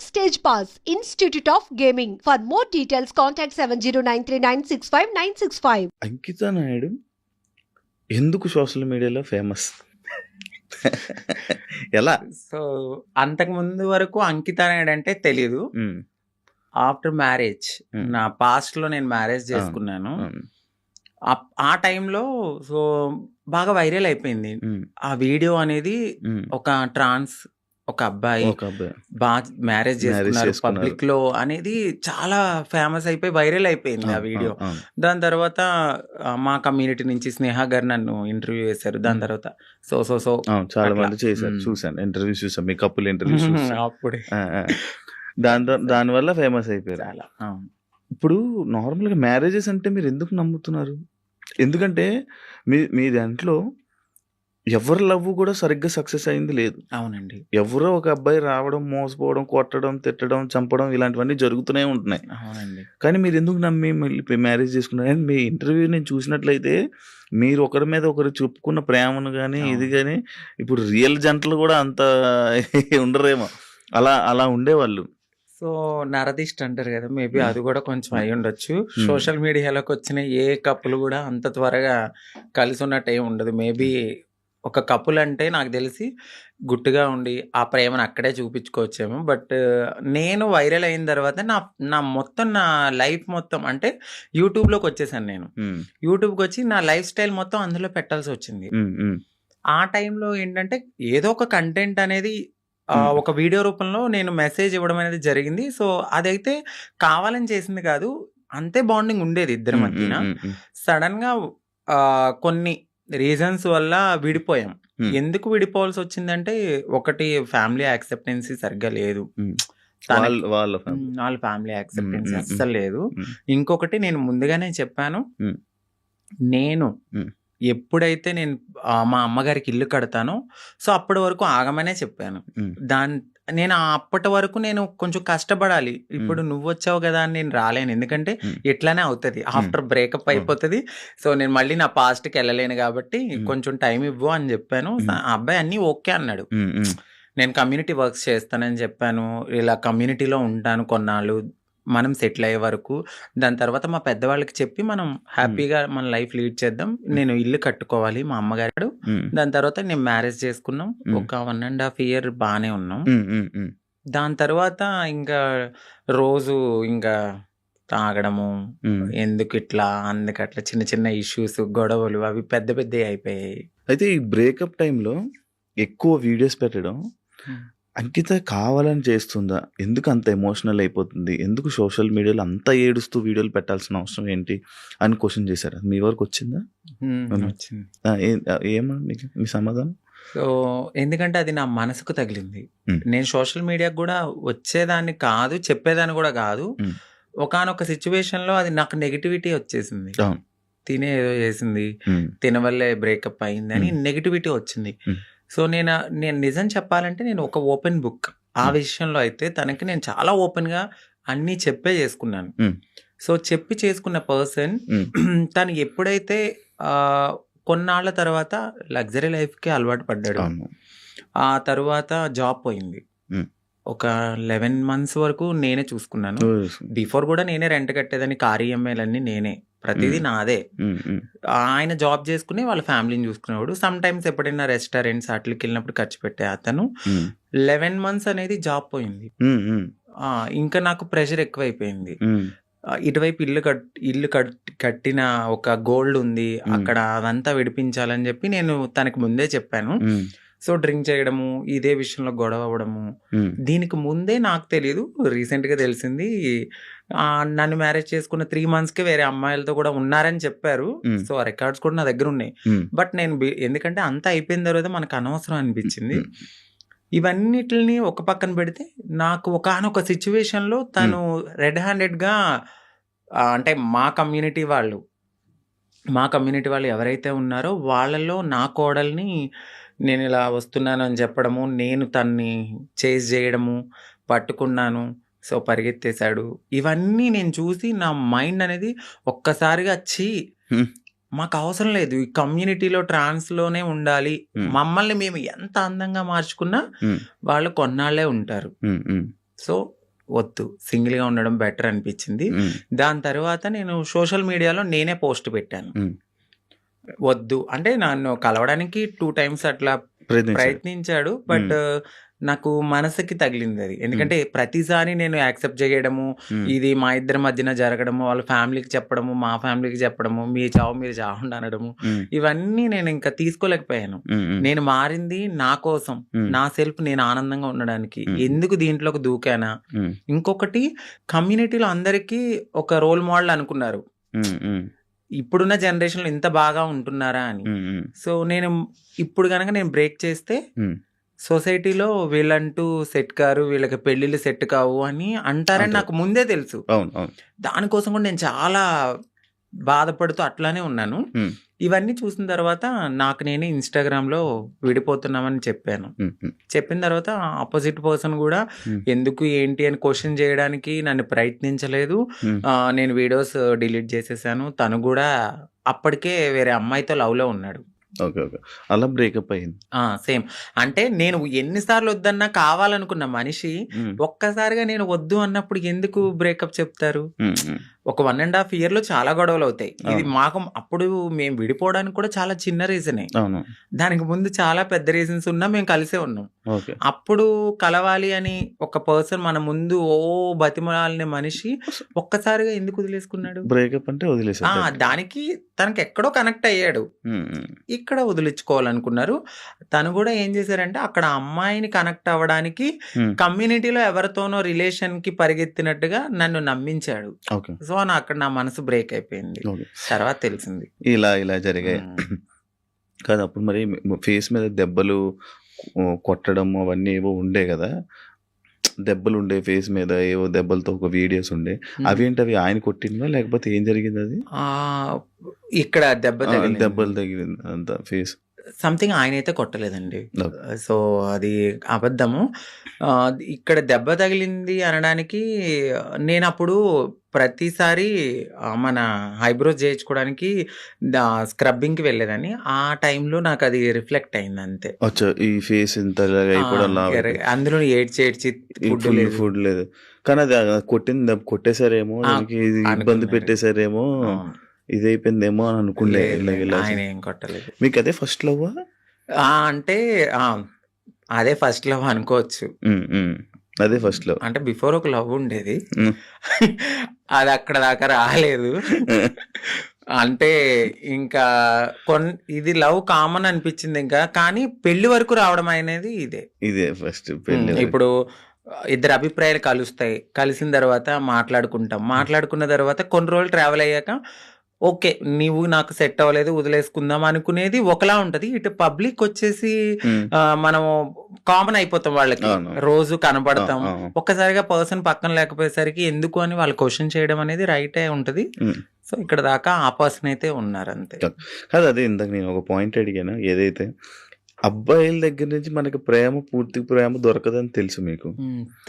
Stage Pass, Institute of Gaming. For more details, contact 7093965965. అంకిత నాయుడు ఎందుకు social మీడియాలో famous? ఎలా? So అంతకు ముందు వరకు అంకిత నాయుడు అంటే తెలీదు. ఆఫ్టర్ మ్యారేజ్ నా పాస్ట్ లో నేను మ్యారేజ్ చేసుకున్నాను. ఆ టైంలో సో బాగా వైరల్ అయిపోయింది ఆ వీడియో అనేది. ఒక ట్రాన్స్ ఒక అబ్బాయి బాగా మ్యారేజ్ చేసుకున్నారు పబ్లిక్ లో అనేది చాలా ఫేమస్ అయిపోయి వైరల్ అయిపోయింది ఆ వీడియో. దాని తర్వాత మా కమ్యూనిటీ నుంచి స్నేహ గారు నన్ను ఇంటర్వ్యూ చేశారు. దాని తర్వాత సో సో సో చాలా మంది చేశారు, చూసాను ఇంటర్వ్యూ, చూసాను మీ కపుల్ ఇంటర్వ్యూ అప్పుడే దానివల్ల ఫేమస్ అయిపోయారు. చాలా. ఇప్పుడు నార్మల్గా మ్యారేజెస్ అంటే మీరు ఎందుకు నమ్ముతున్నారు? ఎందుకంటే మీ దాంట్లో ఎవరి లవ్ కూడా సరిగ్గా సక్సెస్ అయింది లేదు. అవునండి. ఎవరో ఒక అబ్బాయి రావడం, మోసపోవడం, కొట్టడం, తిట్టడం, చంపడం ఇలాంటివన్నీ జరుగుతూనే ఉంటున్నాయి. అవునండి. కానీ మీరు ఎందుకు నమ్మి మళ్ళీ మ్యారేజ్ చేసుకున్నారు? అండ్ మీ ఇంటర్వ్యూ నేను చూసినట్లయితే మీరు ఒకరి మీద ఒకరు చెప్పుకున్న ప్రేమను కానీ ఇది కానీ ఇప్పుడు రియల్ జంటలు కూడా అంత ఉండరేమో, అలా ఉండేవాళ్ళు. సో నరదిష్ట అంటారు కదా, మేబీ అది కూడా కొంచెం అయి ఉండొచ్చు. సోషల్ మీడియాలోకి వచ్చిన ఏ కప్పులు కూడా అంత త్వరగా కలిసి ఉన్నట్టు ఏమి ఉండదు. మేబీ ఒక కపుల్ అంటే నాకు తెలిసి గుట్టుగా ఉండి ఆ ప్రేమను అక్కడే చూపించుకోవచ్చేమో. బట్ నేను వైరల్ అయిన తర్వాత నా మొత్తం నా లైఫ్ మొత్తం అంటే యూట్యూబ్లోకి వచ్చేసాను. నేను యూట్యూబ్కి వచ్చి నా లైఫ్ స్టైల్ మొత్తం అందులో పెట్టాల్సి వచ్చింది. ఆ టైంలో ఏంటంటే ఏదో ఒక కంటెంట్ అనేది ఒక వీడియో రూపంలో నేను మెసేజ్ ఇవ్వడం అనేది జరిగింది. సో అదైతే కావాలని చేసింది కాదు, అంతే బాండింగ్ ఉండేది ఇద్దరి మధ్యన. సడన్ గా కొన్ని రీజన్స్ వల్ల విడిపోయాం. ఎందుకు విడిపోవాల్సి వచ్చిందంటే, ఒకటి ఫ్యామిలీ యాక్సెప్టెన్సీ సరిగ్గా లేదు, వాళ్ళ ఫ్యామిలీ యాక్సెప్టెన్సీ అస్సలు లేదు. ఇంకొకటి నేను ముందుగానే చెప్పాను, నేను ఎప్పుడైతే నేను మా అమ్మగారికి ఇల్లు కడతానో సో అప్పటి వరకు ఆగమనే చెప్పాను. నేను అప్పటి వరకు నేను కొంచెం కష్టపడాలి. ఇప్పుడు నువ్వు వచ్చావు కదా అని నేను రాలేను, ఎందుకంటే ఎట్లానే అవుతుంది, ఆఫ్టర్ బ్రేకప్ అయిపోతుంది. సో నేను మళ్ళీ నా పాస్ట్కి వెళ్ళలేను కాబట్టి కొంచెం టైం ఇవ్వు అని చెప్పాను. ఆ అబ్బాయి అన్నీ ఓకే అన్నాడు. నేను కమ్యూనిటీ వర్క్స్ చేస్తానని చెప్పాను, ఇలా కమ్యూనిటీలో ఉంటాను కొన్నాళ్ళు, మనం సెటిల్ అయ్యే వరకు. దాని తర్వాత మా పెద్దవాళ్ళకి చెప్పి మనం హ్యాపీగా మన లైఫ్ లీడ్ చేద్దాం, నేను ఇల్లు కట్టుకోవాలి మా అమ్మగారు. దాని తర్వాత నేను మ్యారేజ్ చేసుకున్నాం. ఒక 1.5 year బాగానే ఉన్నాం. దాని తర్వాత ఇంకా రోజు ఇంకా తాగడము, ఎందుకు ఇట్లా అందుకట్లా చిన్న చిన్న ఇష్యూస్, గొడవలు అవి పెద్ద పెద్ద అయిపోయాయి. అయితే ఈ బ్రేకప్ టైంలో ఎక్కువ వీడియోస్ పెట్టడం అంకిత కావాలని చేస్తుందా? ఎందుకు అంత ఎమోషనల్ అయిపోతుంది? ఎందుకు సోషల్ మీడియాలో అంత ఏడుస్తూ వీడియోలు పెట్టాల్సిన అవసరం ఏంటి అని క్వశ్చన్ చేశారు. మీ వరకు వచ్చిందా? ఏమన్నా మీ సమాధానం? సో ఎందుకంటే అది నా మనసుకు తగిలింది. నేను సోషల్ మీడియాకు కూడా వచ్చేదాన్ని కాదు, చెప్పేదాన్ని కూడా కాదు. ఒకానొక సిచ్యువేషన్ లో అది నాకు నెగిటివిటీ వచ్చేసింది. తినే ఏదో చేసింది, తిన వల్లే బ్రేకప్ అయింది అని నెగిటివిటీ వచ్చింది. సో నేను నిజం చెప్పాలంటే నేను ఒక ఓపెన్ బుక్ ఆ విషయంలో. అయితే తనకి నేను చాలా ఓపెన్ గా అన్ని చెప్పే చేసుకున్నాను. సో చెప్పి చేసుకున్న పర్సన్ తను ఎప్పుడైతే కొన్నాళ్ళ తర్వాత లగ్జరీ లైఫ్ కి అలవాటు పడ్డాడు, ఆ తర్వాత జాబ్ పోయింది. ఒక 11 months వరకు నేనే చూసుకున్నాను. బిఫోర్ కూడా నేనే రెంట్ కట్టేదని, కార్ ఈఎంఐలన్నీ నేనే, ప్రతిదీ నాదే. ఆయన జాబ్ చేసుకుని వాళ్ళ ఫ్యామిలీని చూసుకునేవాడు. సమ్ టైమ్స్ ఎప్పుడైనా రెస్టారెంట్స్ అట్లకి వెళ్ళినప్పుడు ఖర్చు పెట్టే అతను. 11 months అనేది జాబ్ పోయింది. ఇంకా నాకు ప్రెషర్ ఎక్కువైపోయింది. ఇటువైపు ఇల్లు కట్టిన ఒక గోల్డ్ ఉంది అక్కడ, అదంతా విడిపించాలని చెప్పి నేను తనకి ముందే చెప్పాను. సో డ్రింక్ చేయడము, ఇదే విషయంలో గొడవ అవ్వడము. దీనికి ముందే నాకు తెలియదు, రీసెంట్ గా తెలిసింది. నన్ను మ్యారేజ్ చేసుకున్న 3 months కి వేరే అమ్మాయిలతో కూడా ఉన్నారని చెప్పారు. సో ఆ రికార్డ్స్ కూడా నా దగ్గర ఉన్నాయి. బట్ నేను ఎందుకంటే అంతా అయిపోయిన తర్వాత మనకు అనవసరం అనిపించింది. ఇవన్నిటిని ఒక పక్కన పెడితే నాకు ఒకానొక సిచ్యువేషన్ లో తను రెడ్ హ్యాండెడ్ గా అంటే మా కమ్యూనిటీ వాళ్ళు ఎవరైతే ఉన్నారో వాళ్ళలో నా కోడల్ని నేను ఇలా వస్తున్నాను అని చెప్పడము, నేను తన్ని చేజ్ చేయడము, పట్టుకున్నాను, సో పరిగెత్తేశాడు. ఇవన్నీ నేను చూసి నా మైండ్ అనేది ఒక్కసారిగా మాకు అవసరం లేదు, ఈ కమ్యూనిటీలో ట్రాన్స్లోనే ఉండాలి, మమ్మల్ని మేము ఎంత అందంగా మార్చుకున్నా వాళ్ళు కొన్నాళ్లే ఉంటారు. సో వద్దు, సింగిల్గా ఉండడం బెటర్ అనిపించింది. దాని తర్వాత నేను సోషల్ మీడియాలో నేనే పోస్ట్ పెట్టాను, వద్దు అంటే నన్ను కలవడానికి 2 times అట్లా ప్రయత్నించాడు. బట్ నాకు మనసుకి తగిలింది అది. ఎందుకంటే ప్రతిసారి నేను యాక్సెప్ట్ చేయడము, ఇది మా ఇద్దరి మధ్యన జరగడము, వాళ్ళ ఫ్యామిలీకి చెప్పడము, మా ఫ్యామిలీకి చెప్పడము, మీ చావు మీరు చావండి అనడము, ఇవన్నీ నేను ఇంకా తీసుకోలేకపోయాను. నేను మారింది నా కోసం, నా సెల్ఫ్ నేను ఆనందంగా ఉండడానికి. ఎందుకు దీంట్లోకి దూకానా? ఇంకొకటి, కమ్యూనిటీలో అందరికీ ఒక రోల్ మోడల్ అనుకున్నారు, ఇప్పుడున్న జనరేషన్లో ఇంత బాగా ఉంటున్నారా అని. సో నేను ఇప్పుడు కనుక నేను బ్రేక్ చేస్తే సొసైటీలో వీళ్ళంటూ సెట్ కారు, వీళ్ళకి పెళ్ళిళ్ళు సెట్ కావు అని అంటారని నాకు ముందే తెలుసు. దానికోసం కూడా నేను చాలా బాధపడుతూ అట్లానే ఉన్నాను. ఇవన్నీ చూసిన తర్వాత నాకు నేనే ఇన్స్టాగ్రామ్లో విడిపోతున్నామని చెప్పాను. చెప్పిన తర్వాత ఆపోజిట్ పర్సన్ కూడా ఎందుకు ఏంటి అని క్వశ్చన్ చేయడానికి నన్ను ప్రయత్నించలేదు. నేను వీడియోస్ డిలీట్ చేసేసాను. తను కూడా అప్పటికే వేరే అమ్మాయితో లవ్లో ఉన్నాడు. ఓకే ఓకే, అలా బ్రేకప్ అయింది. సేమ్ అంటే నేను ఎన్నిసార్లు వద్దన్నా కావాలనుకున్న మనిషి ఒక్కసారిగా నేను వద్దు అన్నప్పుడు ఎందుకు బ్రేకప్ చెప్తారు? ఒక 1.5 year చాలా గొడవలు అవుతాయి. ఇది మాకు అప్పుడు మేము విడిపోవడానికి కూడా చాలా చిన్న రీజనే, దానికి ముందు చాలా పెద్ద రీజన్స్ ఉన్నా మేము కలిసే ఉన్నాం. అప్పుడు కలవాలి అని ఒక పర్సన్ మన ముందు బతిమలాలని మనిషి ఒక్కసారిగా ఎందుకు వదిలేసుకున్నాడు? బ్రేకప్ అంటే వదిలేసాడు. దానికి తనకి ఎక్కడో కనెక్ట్ అయ్యాడు, ఇక్కడ వదిలించుకోవాలనుకున్నారు. తను కూడా ఏం చేశారంటే అక్కడ అమ్మాయిని కనెక్ట్ అవ్వడానికి కమ్యూనిటీలో ఎవరితోనో రిలేషన్ కి పరిగెత్తినట్టుగా నన్ను నమ్మించాడు. సో అక్కడ నా మనసు బ్రేక్ అయిపోయింది. తర్వాత తెలిసింది ఇలా ఇలా జరిగాయి కాదు. అప్పుడు మరి ఫేస్ మీద దెబ్బలు కొట్టడం అవన్నీ ఏవో ఉండే కదా, దెబ్బలు ఉండే ఫేస్ మీద, ఏవో దెబ్బలతో ఒక వీడియోస్ ఉండే, అవేంటి అవి ఆయన కొట్టినవా లేకపోతే ఏం జరిగింది? అది ఇక్కడ దెబ్బలు తగిలింది అంత ఫేస్ సంథింగ్. ఆయన అయితే కొట్టలేదండి, సో అది అబద్ధము. ఇక్కడ దెబ్బ తగిలింది అనడానికి నేను అప్పుడు ప్రతిసారి మన ఐబ్రోస్ చేయించుకోవడానికి స్క్రబ్బింగ్కి వెళ్ళేదని, ఆ టైంలో నాకు అది రిఫ్లెక్ట్ అయింది అంతే. ఈ ఫేస్ ఇంత అందులో ఏడ్చి ఫుడ్ లేదు కానీ అది కొట్టింది, కొట్టేశారేమో, ఇబ్బంది పెట్టేశారేమో, ఇది అయిపోయిందేమో అని అనుకుంటే. ఆయన ఏం కొట్టలేదు. మీకు అదే ఫస్ట్ లవ్? అంటే అదే ఫస్ట్ లవ్ అనుకోవచ్చు. అదే ఫస్ట్ లవ్ అంటే బిఫోర్ ఒక లవ్ ఉండేది, అది అక్కడ దాకా రాలేదు. అంటే ఇంకా ఇది లవ్ కామన్ అనిపించింది ఇంకా, కానీ పెళ్లి వరకు రావడం అనేది ఇదే ఫస్ట్ పెళ్లి. ఇప్పుడు ఇద్దరు అభిప్రాయాలు కలుస్తాయి, కలిసిన తర్వాత మాట్లాడుకున్న తర్వాత కొన్ని రోజులు ట్రావెల్ అయ్యాక ఓకే నీవు నాకు సెట్ అవ్వలేదు వదిలేసుకుందాం అనుకునేది ఒకలా ఉంటది. ఇటు పబ్లిక్ వచ్చేసి మనం కామన్ అయిపోతాం, వాళ్ళకి రోజు కనబడతాం. ఒక్కసారిగా పర్సన్ పక్కన లేకపోయేసరికి ఎందుకు అని వాళ్ళు క్వశ్చన్ చేయడం అనేది రైటే ఉంటది. సో ఇక్కడ దాకా ఆ పర్సన్ అయితే ఉన్నారు అంతే. కాదు అదే ఇందాక నేను ఒక పాయింట్ అడిగాను, ఏదైతే అబ్బాయిల దగ్గర నుంచి మనకి పూర్తి ప్రేమ దొరకదని తెలుసు, మీకు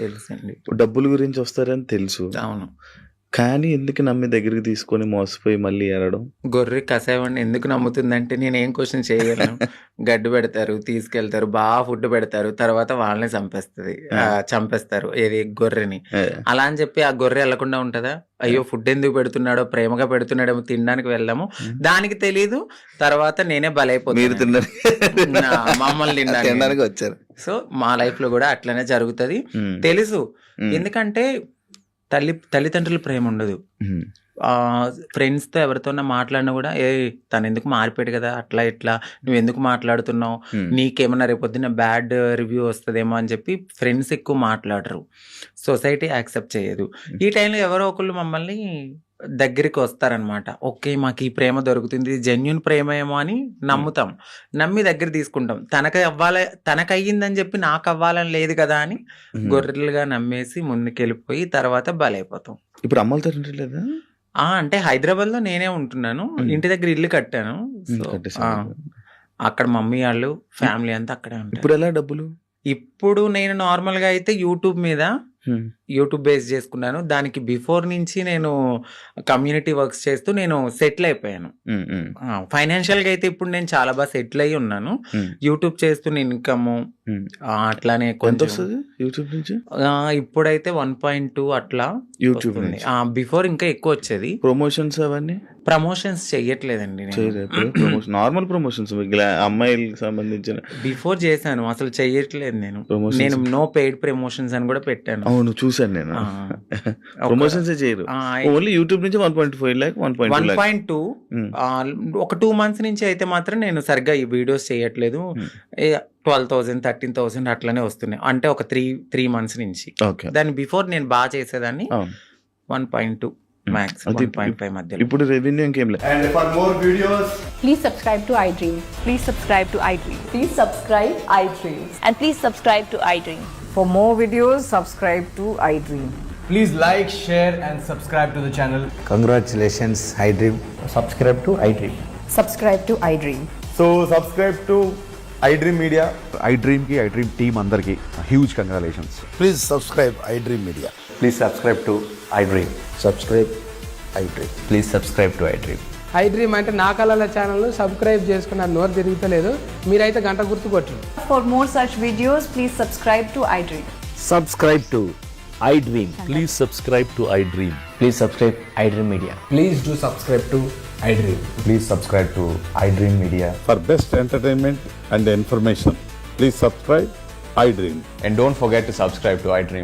తెలుసండి. డబ్బుల గురించి వస్తారని తెలుసు, అవును. కానీ ఎందుకు నమ్మి దగ్గరికి తీసుకొని మోసపోయి మళ్ళీ ఏడడం? గొర్రె కసాయవాడిని ఎందుకు నమ్ముతుందంటే నేనేం క్వశ్చన్ చేయగలను. గడ్డి పెడతారు, తీసుకెళ్తారు, బాగా ఫుడ్ పెడతారు, తర్వాత వాళ్ళని చంపేస్తారు ఏది గొర్రెని. అలా అని చెప్పి ఆ గొర్రె వెళ్లకుండా ఉంటుందా? అయ్యో ఫుడ్ ఎందుకు పెడుతున్నాడో, ప్రేమగా పెడుతున్నాడేమో, తినడానికి వెళ్దాము, దానికి తెలీదు. తర్వాత నేనే బలైపోతాను, మమ్మల్ని తినడానికి వచ్చారు. సో మా లైఫ్ లో కూడా అట్లనే జరుగుతుంది తెలుసు. ఎందుకంటే తల్లిదండ్రుల ప్రేమ ఉండదు. ఫ్రెండ్స్తో ఎవరితోన్నా మాట్లాడినా కూడా తను ఎందుకు మారిపోయాడు కదా, అట్లా ఇట్లా నువ్వు ఎందుకు మాట్లాడుతున్నావు, నీకేమన్నా రేపొద్దున బ్యాడ్ రివ్యూ వస్తుందేమో అని చెప్పి ఫ్రెండ్స్ ఎక్కువ మాట్లాడరు, సొసైటీ యాక్సెప్ట్ చేయదు. ఈ టైంలో ఎవరో ఒకళ్ళు మమ్మల్ని దగ్గరికి వస్తారనమాట. ఓకే మాకు ఈ ప్రేమ దొరుకుతుంది, జెన్యున్ ప్రేమ ఏమో అని నమ్ముతాం, నమ్మి దగ్గర తీసుకుంటాం. తనకు అయ్యిందని చెప్పి నాకు అవ్వాలని లేదు కదా అని గొర్రెలుగా నమ్మేసి ముందుకెళ్ళిపోయి తర్వాత బలైపోతాం. ఇప్పుడు అమ్మలతో లేదా? అంటే హైదరాబాద్ లో నేనే ఉంటున్నాను, ఇంటి దగ్గర ఇల్లు కట్టాను. అక్కడ మమ్మీ వాళ్ళు ఫ్యామిలీ అంతా అక్కడే ఉంటారు. ఇప్పుడు ఎలా డబ్బులు? ఇప్పుడు నేను నార్మల్ గా అయితే యూట్యూబ్ మీద యూట్యూబ్ బేస్ చేసుకున్నాను. దానికి బిఫోర్ నుంచి నేను కమ్యూనిటీ వర్క్స్ చేస్తూ నేను సెటిల్ అయిపోయాను. ఫైనాన్షియల్ గా అయితే ఇప్పుడు నేను చాలా బాగా సెటిల్ అయ్యి ఉన్నాను. యూట్యూబ్ చేస్తున్న ఇన్కమ్ అట్లానే ఎంత కొంచెం వస్తుంది యూట్యూబ్ నుంచి? ఇప్పుడైతే 1.2 అట్లా యూట్యూబ్ వస్తుంది. నుంచి బిఫోర్ ఇంకా ఎక్కువ వచ్చేది. ప్రమోషన్స్ అవన్నీ ప్రమోషన్స్ చెయ్యట్లేదండి నేను. ప్రమోషన్ నార్మల్ ప్రమోషన్స్ అమ్మాయిలకు సంబంధించిన బిఫోర్ చేశాను, అసలు చెయ్యట్లేదు నేను. Promotions. నేను నో పెయిడ్ ప్రమోషన్స్ అని కూడా పెట్టాను. అవును చూసాను నేను. ఆ, ప్రమోషన్స్ చేయరు, ఆ, ఓన్లీ యూట్యూబ్ నుంచి 1.5 lakh 1.2 lakh. 1.2 ఒక 2 months నుంచి అయితే మాత్రం నేను సరిగ్గా ఈ వీడియోస్ చేయట్లేదు. 12,000 13,000 అట్లనే వస్తున్నాయి, అంటే ఒక 3 months నుంచి. ఓకే, దాని బిఫోర్ నేను బాగా చేసేదాన్ని. అవును. 1.2 మ్యాక్స్ అది 1.5 మధ్యలో. ఇప్పుడు రెవెన్యూ ఇంకేం లేదు. And for more videos, Please subscribe to iDream. Please subscribe to iDream. Please subscribe iDream. And please subscribe to iDream. For more videos, subscribe to iDream. please like, share, and subscribe to the channel. Congratulations, iDream. Subscribe to iDream. Subscribe to iDream. So subscribe to iDream Media. iDream की iDream team अंदर की huge congratulations. Please subscribe iDream Media. Please subscribe to iDream. Subscribe iDream. Please subscribe to iDream. iDream అంటే నా కళల channel subscribe చేసుకున్న నోరు తిరుగుతలేదు, మీరైతే గంట గుర్తు కొట్టండి. For more such videos, please subscribe to iDream. Subscribe to iDream. Please subscribe to iDream. Please subscribe iDream Media. Please do subscribe to iDream. Please subscribe to iDream Media. For best entertainment and information, please subscribe iDream. And don't forget to subscribe to iDream.